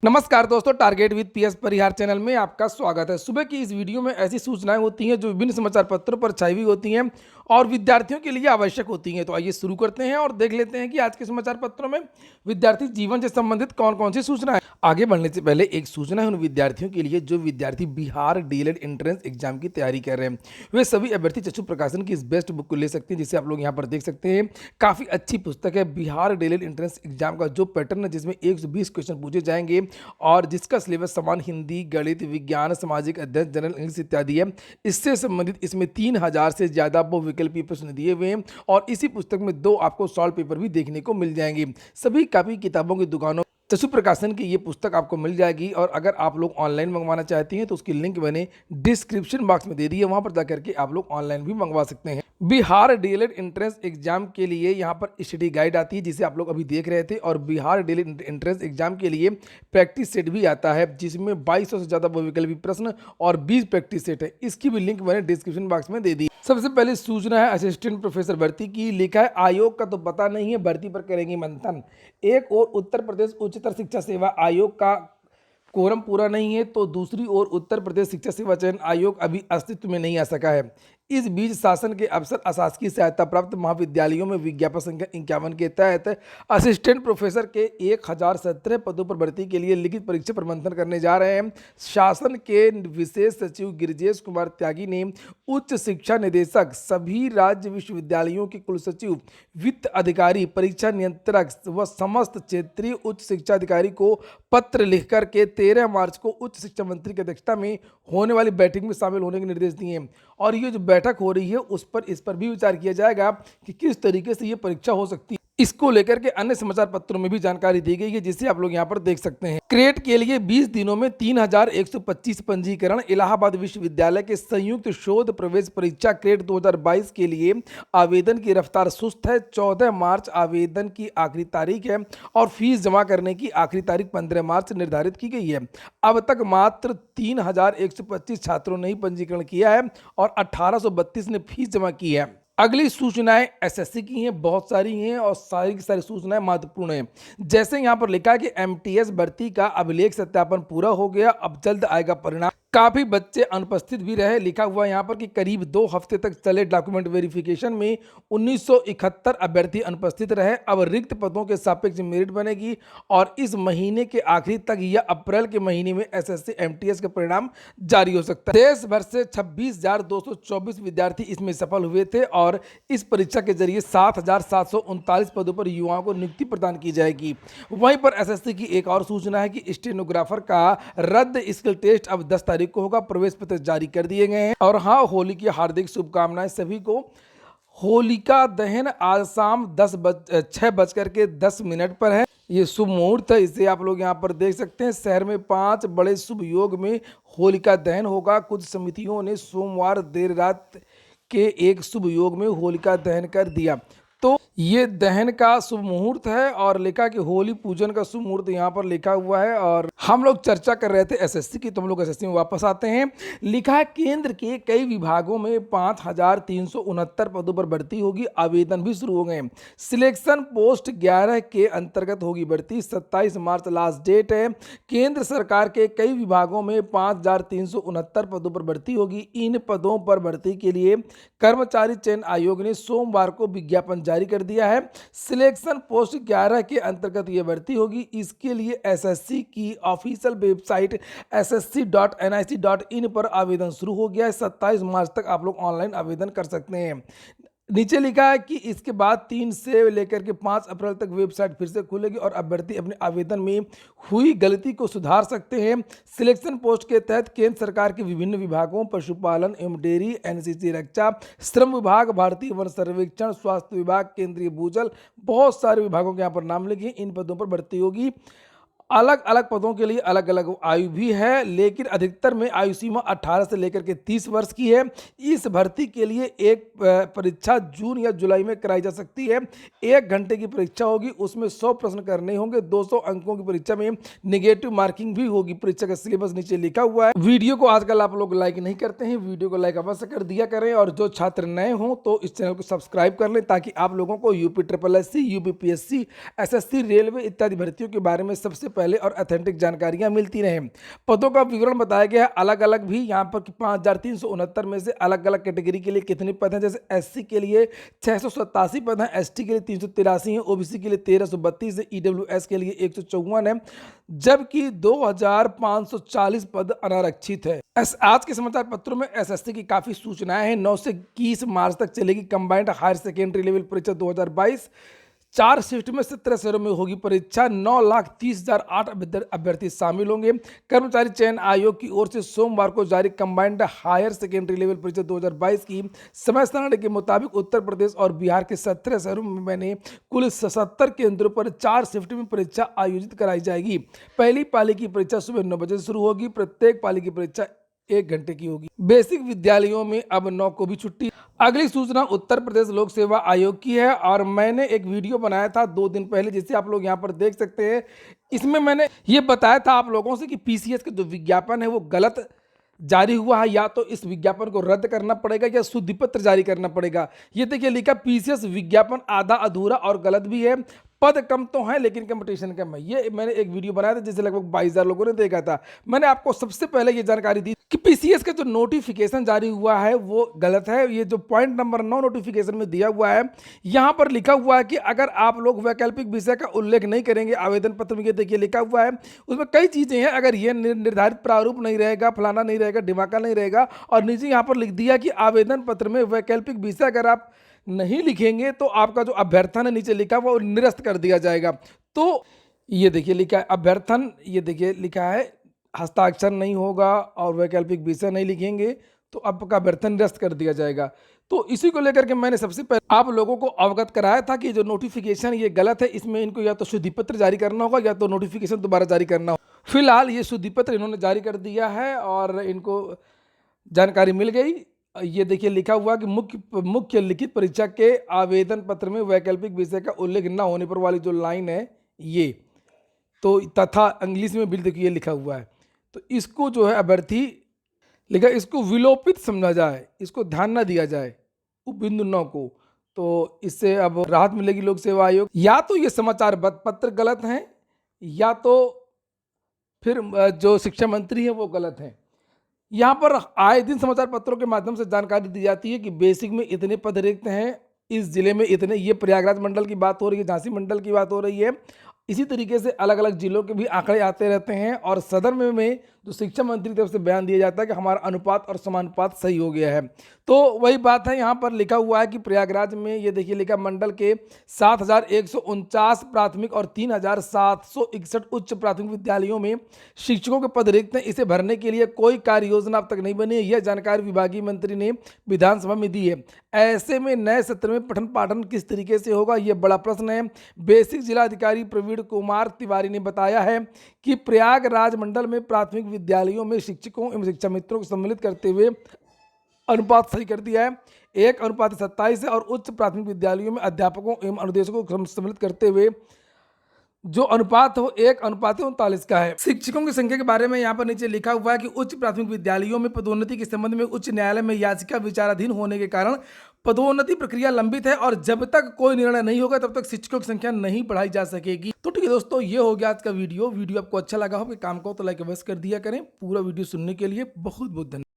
नमस्कार दोस्तों, target with PS Parihar channel में आपका स्वागत है। सुबह की इस वीडियो में ऐसी सूचनाएं होती हैं जो विभिन्न समाचार पत्रों पर छाई हुई होती हैं और विद्यार्थियों के लिए आवश्यक होती हैं। तो आइए शुरू करते हैं और देख लेते हैं कि आज के समाचार पत्रों में विद्यार्थी जीवन से संबंधित कौन कौन सी सूचनाएं। आगे बढ़ने से पहले एक सूचना है उन विद्यार्थियों के लिए जो विद्यार्थी बिहार डीएलएड एंट्रेंस एग्जाम की तैयारी कर रहे हैं। वे सभी अभ्यर्थी चक्षु प्रकाशन की इस बेस्ट बुक को ले सकते हैं, जिसे आप लोग यहाँ पर देख सकते हैं। काफ़ी अच्छी पुस्तक है बिहार डीएलएड एंट्रेंस एग्जाम का जो पैटर्न है, जिसमें 120 क्वेश्चन पूछे जाएंगे और जिसका सिलेबस समान हिंदी, गणित, विज्ञान, सामाजिक अध्ययन, जनरल इंग्लिश इत्यादि है। इससे संबंधित इसमें 3000 से ज़्यादा बहुविकल्पीय प्रश्न दिए हुए हैं और इसी पुस्तक में 2 आपको सॉल्व पेपर भी देखने को मिल जाएंगे। सभी कापी किताबों की दुकानों चक्षु प्रकाशन की ये पुस्तक आपको मिल जाएगी और अगर आप लोग ऑनलाइन मंगवाना चाहते हैं तो उसकी लिंक मैंने डिस्क्रिप्शन बॉक्स में दे दी है, वहां पर जाकर के आप लोग ऑनलाइन भी मंगवा सकते हैं। बिहार डीएलएड एंट्रेंस एग्जाम के लिए यहाँ पर स्टडी गाइड आती है, जिसे आप लोग अभी देख रहे थे, और बिहार डीएलएड एंट्रेंस एग्जाम के लिए प्रैक्टिस सेट भी आता है, जिसमें 2200 से ज़्यादा बहुविकल्पी प्रश्न और 20 प्रैक्टिस सेट है। इसकी भी लिंक मैंने डिस्क्रिप्शन बॉक्स में दे दी। सबसे पहले सूचना है असिस्टेंट प्रोफेसर भर्ती की। लिखा है आयोग का तो पता नहीं है, भर्ती पर करेंगे मंथन। एक और उत्तर प्रदेश उच्चतर शिक्षा सेवा आयोग का कोरम पूरा नहीं है, तो दूसरी ओर उत्तर प्रदेश शिक्षा सेवा चयन आयोग अभी अस्तित्व में नहीं आ सका है। इस बीच शासन के अफसर अशासकीय सहायता प्राप्त महाविद्यालयों में विज्ञापन संख्या 51 के तहत असिस्टेंट प्रोफेसर के 1017 पदों पर भर्ती के लिए लिखित परीक्षा पर मंथन करने जा रहे हैं। शासन के विशेष सचिव गिरिजेश कुमार त्यागी ने उच्च शिक्षा निदेशक, सभी राज्य विश्वविद्यालयों के कुल सचिव, वित्त अधिकारी, परीक्षा नियंत्रक व समस्त क्षेत्रीय उच्च शिक्षा अधिकारी को पत्र लिखकर के 13 मार्च को उच्च शिक्षा मंत्री की अध्यक्षता में होने वाली बैठक में शामिल होने के निर्देश दिए हैं। और ये जो बैठक हो रही है इस पर भी विचार किया जाएगा कि किस तरीके से ये परीक्षा हो सकती है। इसको लेकर के अन्य समाचार पत्रों में भी जानकारी दी गई है, जिसे आप लोग यहाँ पर देख सकते हैं। क्रेट के लिए 20 दिनों में 3125 पंजीकरण। इलाहाबाद विश्वविद्यालय के संयुक्त शोध प्रवेश परीक्षा क्रेट 2022 के लिए आवेदन की रफ्तार सुस्त है। 14 मार्च आवेदन की आखिरी तारीख है और फीस जमा करने की आखिरी तारीख 15 मार्च निर्धारित की गई है। अब तक मात्र 3125 छात्रों ने ही पंजीकरण किया है और 1832 ने फीस जमा की है। अगली सूचनाएं एसएससी की हैं, बहुत सारी हैं और सारी की सारी सूचनाएं महत्वपूर्ण हैं। जैसे यहां पर लिखा है कि एमटीएस भर्ती का अभिलेख सत्यापन पूरा हो गया, अब जल्द आएगा परिणाम। काफी बच्चे अनुपस्थित भी रहे। लिखा हुआ यहाँ पर कि करीब 2 हफ्ते तक चले डॉक्यूमेंट वेरिफिकेशन में 1971 अभ्यर्थी अनुपस्थित रहे। अब रिक्त पदों के सापेक्ष मेरिट बनेगी और इस महीने के आखिरी तक या अप्रैल के महीने में एसएससी एमटीएस का परिणाम जारी हो सकता है। देश भर से 26,224 विद्यार्थी इसमें सफल हुए थे और इस परीक्षा के जरिए 7,739 पदों पर युवाओं को नियुक्ति प्रदान की जाएगी। वहीं पर एसएससी की एक और सूचना है कि स्टेनोग्राफर का रद्द स्किल टेस्ट अब 10 तारीख को होगा। प्रवेश पत्र जारी कर दिए गए हैं। और हाँ, होली की हार्दिक शुभकामनाएं सभी को। होलिका दहन आज शाम 6:10 पर है। ये शुभ मुहूर्त है, इसे आप लोग यहाँ पर देख सकते हैं। शहर में 5 बड़े शुभ योग में होलिका दहन होगा। कुछ समितियों ने सोमवार देर रात के एक शुभ योग में होलिका दहन कर दिया, तो ये दहन का शुभ मुहूर्त है। और लिखा कि होली पूजन का शुभ मुहूर्त यहाँ पर लिखा हुआ है। और हम लोग चर्चा कर रहे थे एसएससी की, तो हम लोग एसएससी में वापस आते हैं। लिखा है केंद्र के कई विभागों में 5369 पदों पर भर्ती होगी। आवेदन भी शुरू हो गए। सिलेक्शन पोस्ट 11 के अंतर्गत होगी भर्ती। 27 मार्च लास्ट डेट है। केंद्र सरकार के कई विभागों में 5369 पदों पर भर्ती होगी। इन पदों पर भर्ती के लिए कर्मचारी चयन आयोग ने सोमवार को विज्ञापन जारी कर दिया है। सिलेक्शन पोस्ट 11 के अंतर्गत यह भर्ती होगी। इसके लिए एसएससी की ऑफिशियल वेबसाइट ssc.nic.in पर आवेदन शुरू हो गया है। 27 मार्च तक आप लोग ऑनलाइन आवेदन कर सकते हैं। नीचे लिखा है कि इसके बाद 3 से लेकर के 5 अप्रैल तक वेबसाइट फिर से खुलेगी और अभ्यर्थी अपने आवेदन में हुई गलती को सुधार सकते हैं। सिलेक्शन पोस्ट के तहत केंद्र सरकार के विभिन्न विभागों, पशुपालन एवं डेयरी, एनसीसी, रक्षा, श्रम विभाग, भारतीय वन सर्वेक्षण, स्वास्थ्य विभाग, केंद्रीय भूजल, बहुत सारे विभागों के यहाँ पर नाम लिखे। इन पदों पर भर्ती होगी। अलग अलग पदों के लिए अलग अलग आयु भी है, लेकिन अधिकतर में आयु सीमा 18 से लेकर के 30 वर्ष की है। इस भर्ती के लिए एक परीक्षा जून या जुलाई में कराई जा सकती है। 1 घंटे की परीक्षा होगी, उसमें 100 प्रश्न करने होंगे। 200 अंकों की परीक्षा में निगेटिव मार्किंग भी होगी। परीक्षा का सिलेबस नीचे लिखा हुआ है। वीडियो को आजकल आप लोग लाइक नहीं करते हैं, वीडियो को लाइक अवश्य कर दिया करें। और जो छात्र नए हों तो इस चैनल को सब्सक्राइब कर लें, ताकि आप लोगों को UP SSSC, UPPSC, SSC, railway इत्यादि भर्तियों के बारे में सबसे पहले और ऑथेंटिक जानकारियां मिलती रहें। पदों का विवरण बताया गया है अलग अलग भी यहाँ पर कि 5,369 में से अलग अलग कैटेगरी के लिए कितने पद हैं। जैसे एससी के लिए 687 पद हैं, एसटी के लिए 383 हैं, ओबीसी के लिए 1332 है, ईडब्ल्यूएस के लिए 154 है, जबकि 2,540 पद अनारक्षित है। आज के समाचार पत्रों में एसएससी की काफी सूचनाएं हैं। 9 से 21 मार्च तक चलेगी कंबाइंड हायर सेकेंडरी लेवल परीक्षा 2022। 4 शिफ्ट में 17 शहरों में होगी परीक्षा। 9,30,008 अभ्यर्थी शामिल होंगे। कर्मचारी चयन आयोग की ओर से सोमवार को जारी कंबाइंड हायर सेकेंडरी लेवल परीक्षा 2022 की समय सारणी के मुताबिक उत्तर प्रदेश और बिहार के 17 शहरों में मैंने कुल 77 केंद्रों पर 4 शिफ्ट में परीक्षा आयोजित कराई जाएगी। पहली पाली की परीक्षा सुबह 9 बजे से शुरू होगी। प्रत्येक पाली की परीक्षा 1 घंटे की होगी। बेसिक विद्यालयों में अब 9 को भी छुट्टी। अगली सूचना उत्तर प्रदेश लोक सेवा आयोग की है और मैंने एक वीडियो बनाया था 2 दिन पहले, जिसे आप लोग यहाँ पर देख सकते हैं। इसमें मैंने ये बताया था आप लोगों से कि पीसीएस का जो विज्ञापन है वो गलत जारी हुआ है, या तो इस विज्ञापन को रद्द करना पड़ेगा या शुद्धि पत्र जारी करना पड़ेगा। ये देखिए लिखा पीसीएस विज्ञापन आधा अधूरा और गलत भी है। पद कम तो है लेकिन कंपटीशन कम है। ये मैंने एक वीडियो बनाया था जिसे लगभग 22,000 लोगों ने देखा था। मैंने आपको सबसे पहले ये जानकारी दी कि पीसीएस का जो नोटिफिकेशन जारी हुआ है वो गलत है। ये जो पॉइंट नंबर 9 नोटिफिकेशन में दिया हुआ है, यहाँ पर लिखा हुआ है कि अगर आप लोग वैकल्पिक विषय का उल्लेख नहीं करेंगे आवेदन पत्र में, ये देखिए लिखा हुआ है, उसमें कई चीजें हैं। अगर ये निर्धारित प्रारूप नहीं रहेगा, फलाना नहीं रहेगा, ढिमाका नहीं रहेगा, और नीचे यहाँ पर लिख दिया कि आवेदन पत्र में वैकल्पिक विषय अगर आप नहीं लिखेंगे तो आपका जो अभ्यर्थन है नीचे लिखा वो निरस्त कर दिया जाएगा। तो ये देखिए लिखा है अभ्यर्थन, ये देखिए लिखा है हस्ताक्षर नहीं होगा और वैकल्पिक विषय नहीं लिखेंगे तो आपका अभ्यर्थन निरस्त कर दिया जाएगा। तो इसी को लेकर के मैंने सबसे पहले आप लोगों को अवगत कराया था कि जो नोटिफिकेशन ये गलत है, इसमें इनको या तो शुद्धि पत्र जारी करना होगा या तो नोटिफिकेशन दोबारा जारी करना होगा। फिलहाल ये शुद्धि पत्र इन्होंने जारी कर दिया है और इनको जानकारी मिल गई। ये देखिए लिखा हुआ कि मुख्य लिखित परीक्षा के आवेदन पत्र में वैकल्पिक विषय का उल्लेख न होने पर वाली जो लाइन है ये तो तथा इंग्लिश में बिल देखिए लिखा हुआ है, तो इसको जो है अभ्यर्थी लिखा इसको विलोपित समझा जाए, इसको ध्यान न दिया जाए बिंदु 9 को। तो इससे अब राहत मिलेगी लोक सेवा आयोग। या तो ये समाचार पत्र गलत हैं या तो फिर जो शिक्षा मंत्री है वो गलत हैं। यहाँ पर आए दिन समाचार पत्रों के माध्यम से जानकारी दी जाती है कि बेसिक में इतने पद रिक्त हैं, इस जिले में इतने, ये प्रयागराज मंडल की बात हो रही है, झांसी मंडल की बात हो रही है। इसी तरीके से अलग अलग जिलों के भी आंकड़े आते रहते हैं और सदन में जो शिक्षा मंत्री की तरफ से बयान दिया जाता है कि हमारा अनुपात और समानुपात सही हो गया है। तो वही बात है, यहाँ पर लिखा हुआ है कि प्रयागराज में ये देखिए लिखा मंडल के 7,149 प्राथमिक और 3,761 उच्च प्राथमिक विद्यालयों में शिक्षकों के पद रिक्त हैं। इसे भरने के लिए कोई कार्य योजना अब तक नहीं बनी है। यह जानकारी विभागीय मंत्री ने विधानसभा में दी है। ऐसे में नए सत्र में पठन पाठन किस तरीके से होगा, यह बड़ा प्रश्न है। बेसिक जिलाधिकारी प्रवीण कुमार तिवारी ने बताया है कि प्रयागराज मंडल में प्राथमिक विद्यालयों में शिक्षकों एवं शिक्षा मित्रों को सम्मिलित करते हुए अनुपात सही कर दिया है, 1:27 है, और उच्च प्राथमिक विद्यालयों में अध्यापकों एवं अनुदेशकों को सम्मिलित करते हुए जो अनुपात हो 1:39 का है। शिक्षकों की संख्या के बारे में यहाँ पर नीचे लिखा हुआ है कि उच्च प्राथमिक विद्यालयों में पदोन्नति के संबंध में उच्च न्यायालय में याचिका विचाराधीन होने के कारण पदोन्नति प्रक्रिया लंबित है और जब तक कोई निर्णय नहीं होगा तब तक शिक्षकों की संख्या नहीं बढ़ाई जा सकेगी। तो ठीक है दोस्तों, ये हो गया आज का वीडियो आपको अच्छा लगा हो कि काम को तो लाइक अवश्य कर दिया करें। पूरा वीडियो सुनने के लिए बहुत बहुत धन्यवाद।